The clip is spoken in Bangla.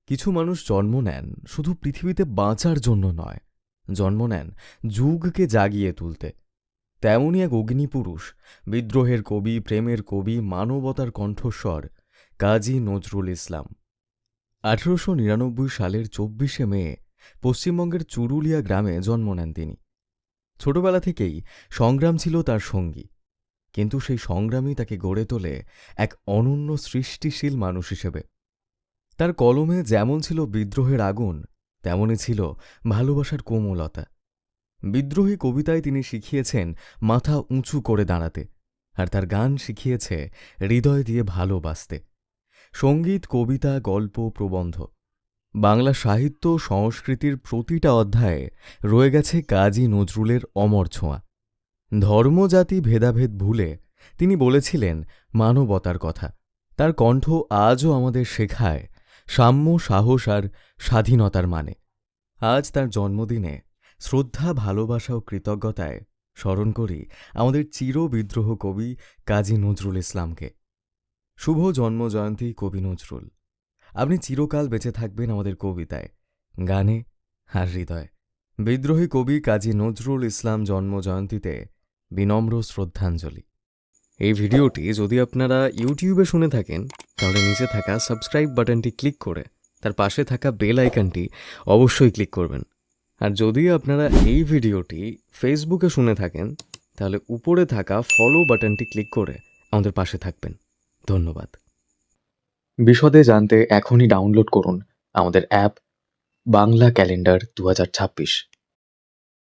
কিছু মানুষ জন্ম নেন শুধু পৃথিবীতে বাঁচার জন্য নয়, জন্ম নেন যুগকে জাগিয়ে তুলতে। তেমনই এক অগ্নিপুরুষ, বিদ্রোহের কবি, প্রেমের কবি, মানবতার কণ্ঠস্বর কাজী নজরুল ইসলাম। 1899 সালের 24শে মে পশ্চিমবঙ্গের চুরুলিয়া গ্রামে জন্ম নেন তিনি। ছোটবেলা থেকেই সংগ্রাম ছিল তার সঙ্গী, কিন্তু সেই সংগ্রামই তাকে গড়ে তোলে এক অনন্য সৃষ্টিশীল মানুষ হিসেবে। তার কলমে যেমন ছিল বিদ্রোহের আগুন, তেমনই ছিল ভালোবাসার কোমলতা। বিদ্রোহী কবিতায় তিনি শিখিয়েছেন মাথা উঁচু করে দাঁড়াতে, আর তার গান শিখিয়েছে হৃদয় দিয়ে ভালোবাসতে। সঙ্গীত, কবিতা, গল্প, প্রবন্ধ, বাংলা সাহিত্য সংস্কৃতির প্রতিটা অধ্যায়ে রয়ে গেছে কাজী নজরুলের অমর ছোঁয়া। ধর্ম, জাতি, ভেদাভেদ ভুলে তিনি বলেছিলেন মানবতার কথা। তার কণ্ঠ আজও আমাদের শেখায় সাম্য, সাহস আর স্বাধীনতার মানে। আজ তার জন্মদিনে শ্রদ্ধা, ভালোবাসা ও কৃতজ্ঞতায় স্মরণ করি আমাদের চিরবিদ্রোহ কবি কাজী নজরুল ইসলামকে। শুভ জন্মজয়ন্তী কবি নজরুল। আপনি চিরকাল বেঁচে থাকবেন আমাদের কবিতায়, গানে আর হৃদয়ে। বিদ্রোহী কবি কাজী নজরুল ইসলাম জন্মজয়ন্তীতে বিনম্র শ্রদ্ধাঞ্জলি। এই ভিডিওটি যদি আপনারা ইউটিউবে শুনে থাকেন, তাহলে নিচে থাকা সাবস্ক্রাইব বাটনটি ক্লিক করে তার পাশে থাকা বেল আইকনটি অবশ্যই ক্লিক করবেন। আর যদি আপনারা এই ভিডিওটি ফেসবুকে শুনে থাকেন, তাহলে উপরে থাকা ফলো বাটনটি ক্লিক করে আমাদের পাশে থাকবেন। ধন্যবাদ। বিশদে জানতে এখনই ডাউনলোড করুন আমাদের অ্যাপ বাংলা ক্যালেন্ডার 2026।